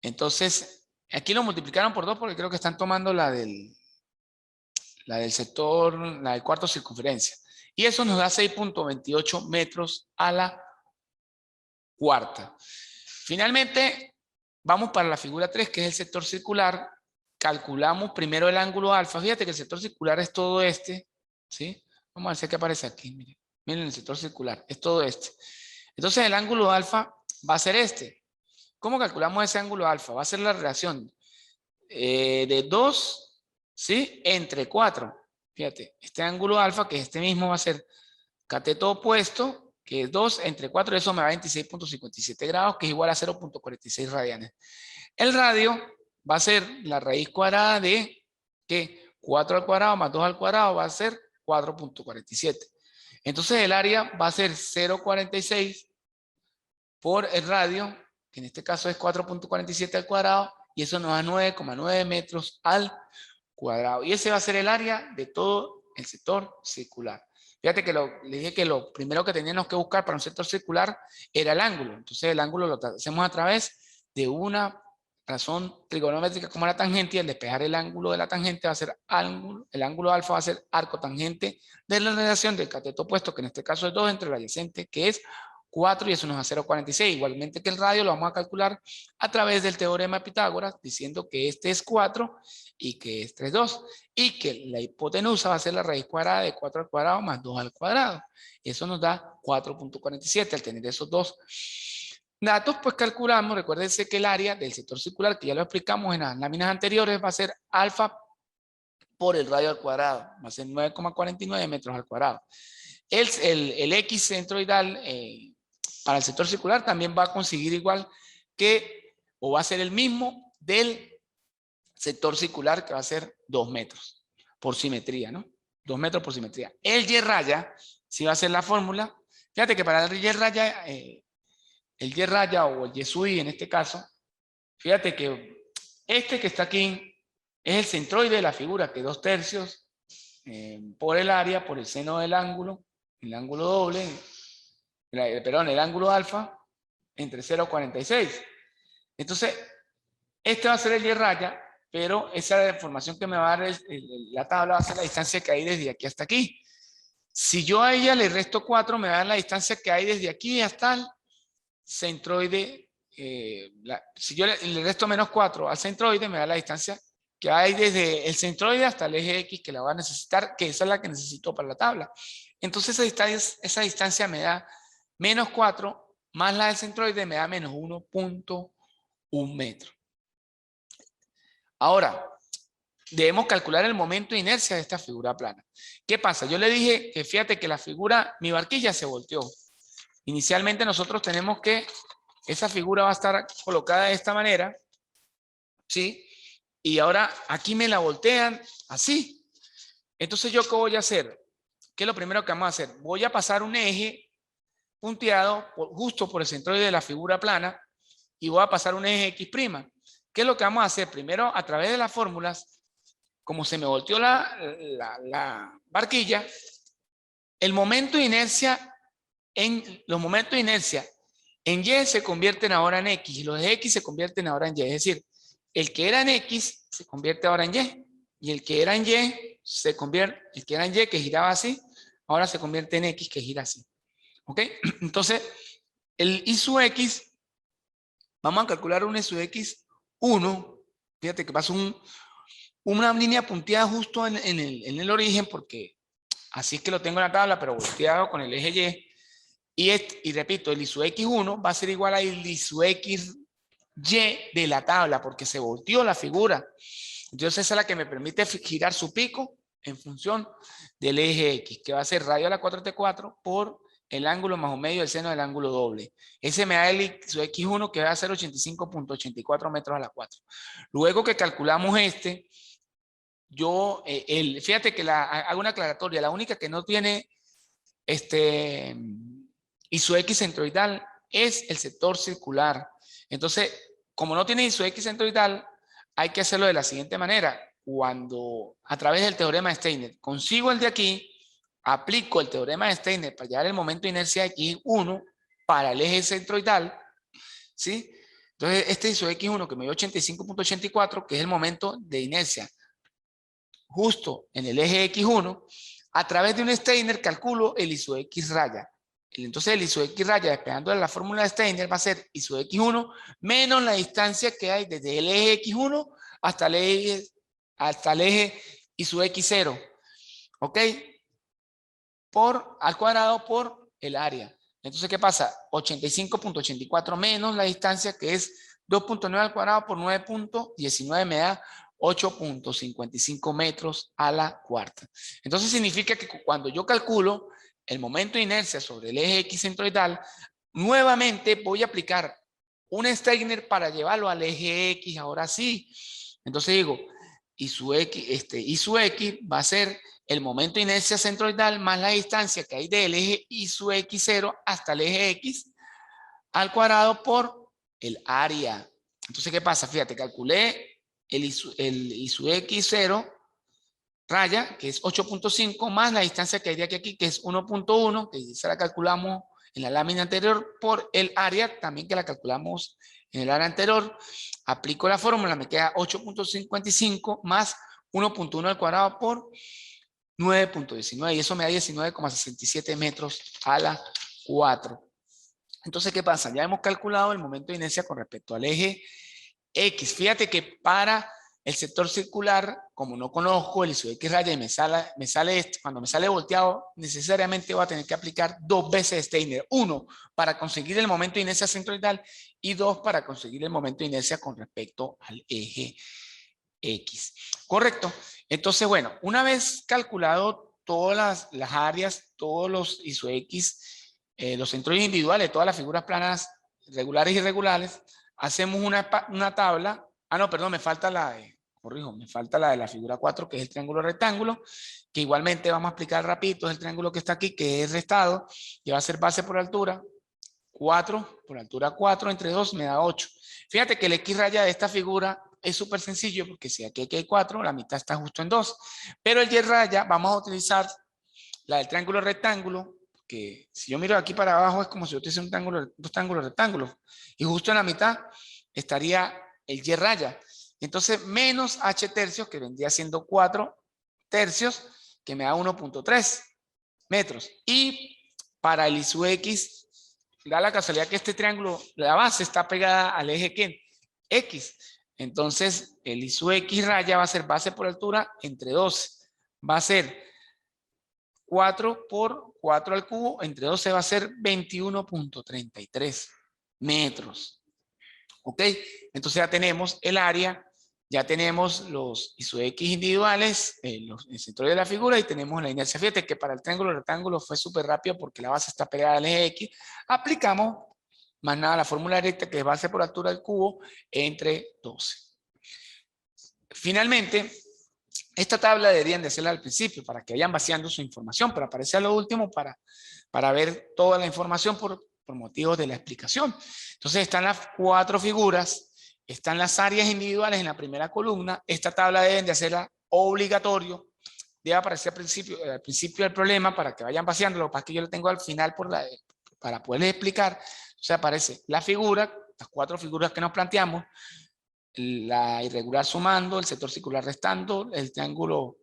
Entonces, aquí lo multiplicaron por 2 porque creo que están tomando la del sector, la del cuarto circunferencia. Y eso nos da 6.28 metros a la cuarta. Finalmente, vamos para la figura 3, que es el sector circular. Calculamos primero el ángulo alfa. Fíjate que el sector circular es todo este, ¿sí? Vamos a ver si aquí aparece aquí. Miren, miren el sector circular, es todo este. Entonces, el ángulo alfa va a ser este. ¿Cómo calculamos ese ángulo alfa? Va a ser la relación de 2, ¿sí? Entre 4. Fíjate, este ángulo alfa, que es este mismo, va a ser cateto opuesto, que es 2 entre 4, eso me da 26.57 grados, que es igual a 0.46 radianes. El radio va a ser la raíz cuadrada de, ¿qué? 4 al cuadrado más 2 al cuadrado va a ser 4.47. Entonces el área va a ser 0.46 por el radio, que en este caso es 4.47 al cuadrado, y eso nos da 9,9 metros al cuadrado. Y ese va a ser el área de todo el sector circular. Fíjate que le dije que lo primero que teníamos que buscar para un sector circular era el ángulo. Entonces el ángulo lo hacemos a través de una razón trigonométrica como la tangente, y al despejar el ángulo de la tangente va a ser el ángulo alfa va a ser arco tangente de la relación del cateto opuesto, que en este caso es 2 entre el adyacente, que es 4, y eso nos da 0,46. Igualmente que el radio lo vamos a calcular a través del teorema de Pitágoras, diciendo que este es 4 y que este es 2, y que la hipotenusa va a ser la raíz cuadrada de 4 al cuadrado más 2 al cuadrado. Eso nos da 4.47. Al tener esos dos datos, pues calculamos, recuérdense que el área del sector circular, que ya lo explicamos en las láminas anteriores, va a ser alfa por el radio al cuadrado, va a ser 9,49 metros al cuadrado. El X centroidal para el sector circular también va a conseguir igual que, o va a ser el mismo del sector circular, que va a ser 2 metros por simetría, ¿no? 2 metros por simetría. El Y raya, si va a ser la fórmula, fíjate que para el Y raya o el Y sub I en este caso, fíjate que este que está aquí es el centroide de la figura, que 2/3 por el área, por el seno del ángulo, el ángulo doble, el ángulo alfa, entre 0,46. Entonces, este va a ser el Y raya, pero esa información que me va a dar la tabla va a ser la distancia que hay desde aquí hasta aquí. Si yo a ella le resto 4, me va a dar la distancia que hay desde aquí hasta el centroide. Si yo le resto menos 4 al centroide, me da la distancia que hay desde el centroide hasta el eje X, que la va a necesitar, que esa es la que necesito para la tabla. Entonces esa distancia me da menos 4, más la del centroide me da menos 1.1 metro. Ahora, debemos calcular el momento de inercia de esta figura plana. ¿Qué pasa? Yo le dije que fíjate que la figura, mi barquilla se volteó. Inicialmente nosotros tenemos que, esa figura va a estar colocada de esta manera, ¿sí? Y ahora aquí me la voltean así. Entonces, ¿yo qué voy a hacer? ¿Qué es lo primero que vamos a hacer? Voy a pasar un eje punteado justo por el centroide de la figura plana, y voy a pasar un eje X'. ¿Qué es lo que vamos a hacer? Primero, a través de las fórmulas, como se me volteó la barquilla, el momento de inercia, los momentos de inercia en Y se convierten ahora en X, y los de X se convierten ahora en Y. Es decir, el que era en X se convierte ahora en Y. Y el que era en Y se convierte, el que era en Y que giraba así, ahora se convierte en X que gira así. ¿Ok? Entonces, el I sub X, vamos a calcular un I sub X 1. Fíjate que pasa una línea punteada justo en el origen, porque así es que lo tengo en la tabla, pero volteado con el eje Y. Y repito, el I sub X1 va a ser igual a el I sub XY de la tabla, porque se volteó la figura. Entonces esa es la que me permite girar su pico en función del eje X, que va a ser radio a la 4T4 por el ángulo más o medio del seno del ángulo doble. Ese me da el I sub X1 que va a ser 85.84 metros a la 4. Luego que calculamos yo, fíjate que hago una aclaratoria, la única que no tiene I sub X centroidal es el sector circular. Entonces, como no tiene I sub X centroidal, hay que hacerlo de la siguiente manera. Cuando, a través del teorema de Steiner, consigo el de aquí, aplico el teorema de Steiner para hallar el momento de inercia X1 para el eje centroidal, ¿sí? Entonces, este I sub X1 que me dio 85.84, que es el momento de inercia justo en el eje X1, a través de un Steiner calculo el I sub X raya. Entonces el I sub X raya, despegando de la fórmula de Steiner, va a ser I sub X1 menos la distancia que hay desde el eje X1 hasta el eje I sub X0. ¿Ok? Al cuadrado por el área. Entonces, ¿qué pasa? 85.84 menos la distancia, que es 2.9 al cuadrado por 9.19 me da 8.55 metros a la cuarta. Entonces significa que cuando yo calculo el momento de inercia sobre el eje X centroidal, nuevamente voy a aplicar un Steiner para llevarlo al eje X, ahora sí. Entonces digo, I sub X va a ser el momento de inercia centroidal más la distancia que hay del eje I sub X0 hasta el eje X al cuadrado por el área. Entonces, ¿qué pasa? Fíjate, calculé el I sub X0 raya, que es 8.5, más la distancia que hay de aquí, que es 1.1, que se la calculamos en la lámina anterior, por el área, también que la calculamos en el área anterior. Aplico la fórmula, me queda 8.55 más 1.1 al cuadrado por 9.19, y eso me da 19,67 metros a la 4. Entonces, ¿qué pasa? Ya hemos calculado el momento de inercia con respecto al eje X. Fíjate que para el sector circular, como no conozco el I sub X raya y me sale esto, cuando me sale volteado, necesariamente voy a tener que aplicar 2 veces Steiner. 1, para conseguir el momento de inercia centroidal, y 2, para conseguir el momento de inercia con respecto al eje X. ¿Correcto? Entonces, bueno, una vez calculado todas las áreas, todos los I sub X, los centroides individuales, todas las figuras planas regulares y irregulares, hacemos una tabla. No, perdón, me falta me falta la de la figura 4, que es el triángulo rectángulo, que igualmente vamos a explicar rapidito, es el triángulo que está aquí, que es restado, que va a ser base por altura, 4, por altura 4, entre 2 me da 8. Fíjate que el X raya de esta figura es súper sencillo, porque si aquí hay 4, la mitad está justo en 2. Pero el Y raya, vamos a utilizar la del triángulo rectángulo, que si yo miro de aquí para abajo es como si yo tuviese dos triángulos rectángulos, y justo en la mitad estaría el Y raya. Entonces, menos H tercios, que vendría siendo 4 tercios, que me da 1.3 metros. Y para el I sub X, da la casualidad que este triángulo, la base está pegada al eje ¿qué? X. Entonces, el I sub X raya va a ser base por altura entre 12. Va a ser 4 por 4 al cubo, entre 12 va a ser 21.33 metros. ¿Ok? Entonces ya tenemos el área, ya tenemos los I sub X individuales, el centro de la figura, y tenemos la inercia. Fíjate que para el triángulo rectángulo fue súper rápido porque la base está pegada al eje X. Aplicamos más nada la fórmula directa, que es base por altura del cubo entre 12. Finalmente, esta tabla deberían de hacerla al principio para que vayan vaciando su información, pero aparece a lo último para ver toda la información por motivos de la explicación. Entonces están las 4 figuras, están las áreas individuales en la primera columna. Esta tabla deben de hacerla obligatorio, debe aparecer al principio del problema para que vayan vaciando. Lo que pasa es que yo lo tengo al final para poderles explicar. O sea, aparece la figura, las 4 figuras que nos planteamos, la irregular sumando, el sector circular restando, el triángulo,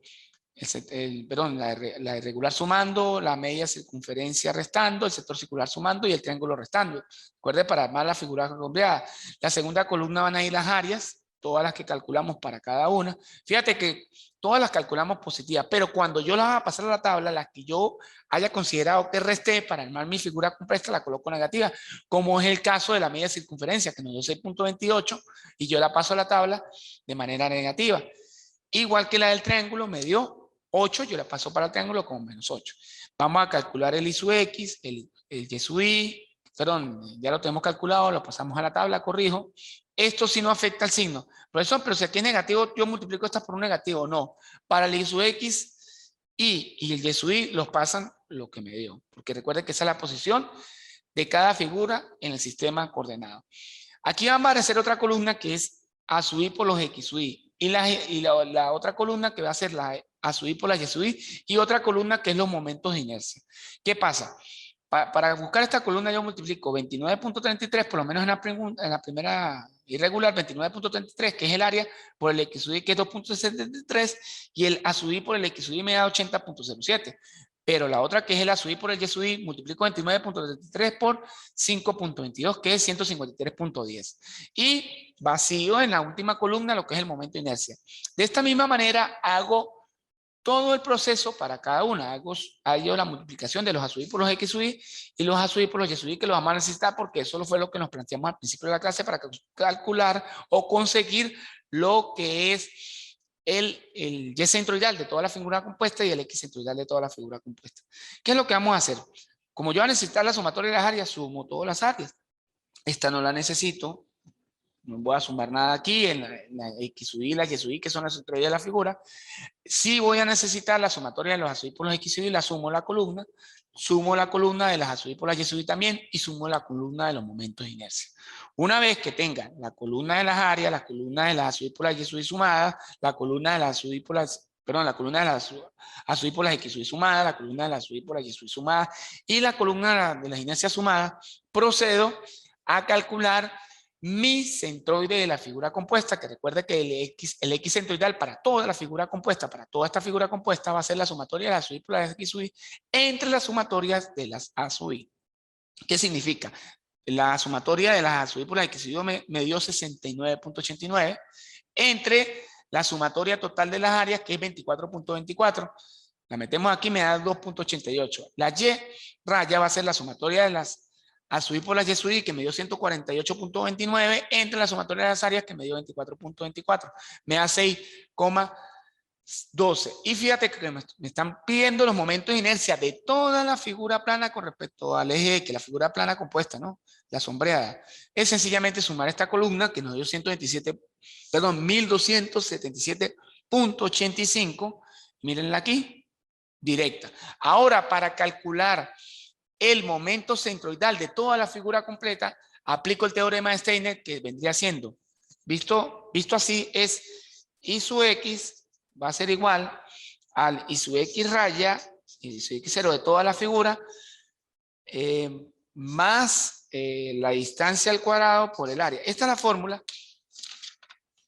perdón, la irregular sumando, la media circunferencia restando, el sector circular sumando y el triángulo restando. Recuerde, para armar la figura redondeada. La segunda columna van a ir las áreas, todas las que calculamos para cada una. Fíjate que todas las calculamos positivas, pero cuando yo las voy a pasar a la tabla, las que yo haya considerado que resté para armar mi figura compuesta, la coloco negativa, como es el caso de la media circunferencia, que nos dio 6.28, y yo la paso a la tabla de manera negativa. Igual que la del triángulo me dio 8, yo la paso para el triángulo con menos 8. Vamos a calcular el I sub X, el Y sub I, perdón, ya lo tenemos calculado, lo pasamos a la tabla, corrijo. Esto sí no afecta al signo. Profesor, pero si aquí es negativo, yo multiplico estas por un negativo. No, para el I sub X y el Y sub I los pasan lo que me dio. Porque recuerden que esa es la posición de cada figura en el sistema coordenado. Aquí va a aparecer otra columna que es A sub I por los X sub I. Y la otra columna que va a ser la A sub I por la Y sub I. Y otra columna que es los momentos de inercia. ¿Qué pasa? Para buscar esta columna yo multiplico 29.33, por lo menos en la primera irregular, 29.33, que es el área, por el X sub I, que es 2.73, y el A sub I por el X sub I me da 80.07. Pero la otra, que es el A sub I por el Y sub I, multiplico 29.33 por 5.22, que es 153.10. Y vacío en la última columna lo que es el momento de inercia. De esta misma manera hago todo el proceso para cada una. Hago la multiplicación de los A sub I por los X sub I y los A sub I por los Y sub I, que los vamos a necesitar porque eso fue lo que nos planteamos al principio de la clase para calcular o conseguir lo que es el Y centroidal de toda la figura compuesta y el X centroidal de toda la figura compuesta. ¿Qué es lo que vamos a hacer? Como yo voy a necesitar la sumatoria de las áreas, sumo todas las áreas. Esta no la necesito. No voy a sumar nada aquí en la X sub I y la Y sub I, que son las centroidales de la figura. Sí voy a necesitar la sumatoria de los A sub I por los X sub I, la sumo la columna de las A sub I por las Y sub I también, y sumo la columna de los momentos de inercia. Una vez que tenga la columna de las áreas, la columna de las A sub I por las Y sub I sumadas, la columna de las A sub I por las, perdón, la columna de las A sub I por las X sub I sumadas, la columna de las A sub I por las Y sub I sumadas, y la columna de las inercias sumadas, procedo a calcular mi centroide de la figura compuesta, que recuerde que el X centroidal para toda la figura compuesta, para toda esta figura compuesta, va a ser la sumatoria de las A sub I por las X sub I entre las sumatorias de las A sub I. ¿Qué significa? La sumatoria de las A sub I por las X sub I me dio 69.89 entre la sumatoria total de las áreas, que es 24.24. La metemos aquí, me da 2.88. La Y raya va a ser la sumatoria de las A sub I por la Y sub I, que me dio 148.29, entre la sumatoria de las áreas, que me dio 24.24. Me da 6,12. Y fíjate que me están pidiendo los momentos de inercia de toda la figura plana con respecto al eje X, la figura plana compuesta, ¿no? La sombreada. Es sencillamente sumar esta columna, que nos dio 1277.85. Mírenla aquí, directa. Ahora, para calcular el momento centroidal de toda la figura completa, aplico el teorema de Steiner, que vendría siendo, visto así, es I sub X va a ser igual al I sub X raya, I sub X0 de toda la figura, más la distancia al cuadrado por el área. Esta es la fórmula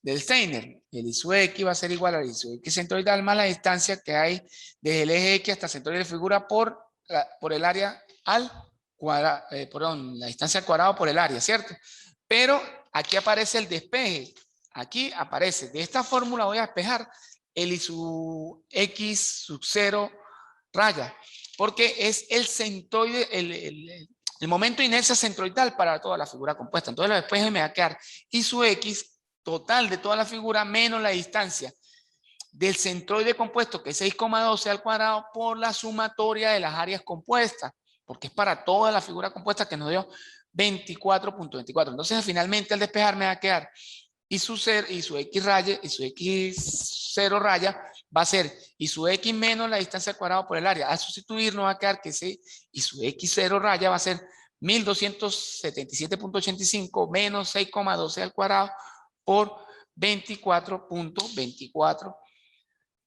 del Steiner. El I sub X va a ser igual al I sub X centroidal más la distancia que hay desde el eje X hasta el centroide de la figura por el área al cuadrado, perdón, la distancia al cuadrado por el área, ¿cierto? Pero aquí aparece el despeje. Aquí aparece, de esta fórmula voy a despejar el I sub X sub 0 raya, porque es el centroide, el momento de inercia centroidal para toda la figura compuesta. Entonces el despeje me va a quedar I sub X total de toda la figura menos la distancia del centroide compuesto, que es 6,12 al cuadrado, por la sumatoria de las áreas compuestas, porque es para toda la figura compuesta, que nos dio 24.24. Entonces finalmente al despejar me va a quedar I sub X raya, I sub X0 raya, va a ser I sub X menos la distancia al cuadrado por el área. Al sustituir nos va a quedar que ese I sub X0 raya va a ser 1277.85 menos 6,12 al cuadrado por 24.24,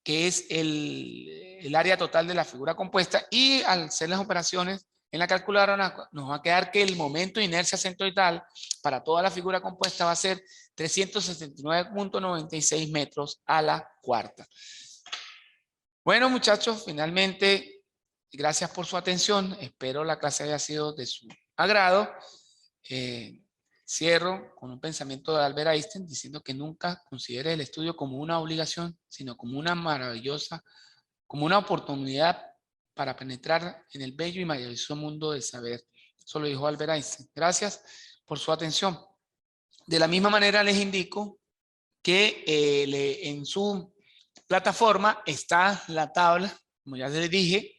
que es el área total de la figura compuesta, y al hacer las operaciones en la calculadora nos va a quedar que el momento de inercia centroidal para toda la figura compuesta va a ser 369.96 metros a la cuarta. Bueno, muchachos, finalmente, gracias por su atención. Espero la clase haya sido de su agrado. Cierro con un pensamiento de Albert Einstein diciendo que nunca considere el estudio como una obligación, sino como una maravillosa, como una oportunidad para penetrar en el bello y maravilloso mundo del saber. Eso lo dijo Albert Einstein. Gracias por su atención. De la misma manera les indico que en su plataforma está la tabla, como ya les dije,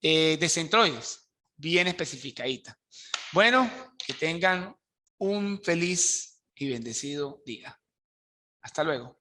de centroides, bien especificadita. Bueno, que tengan un feliz y bendecido día. Hasta luego.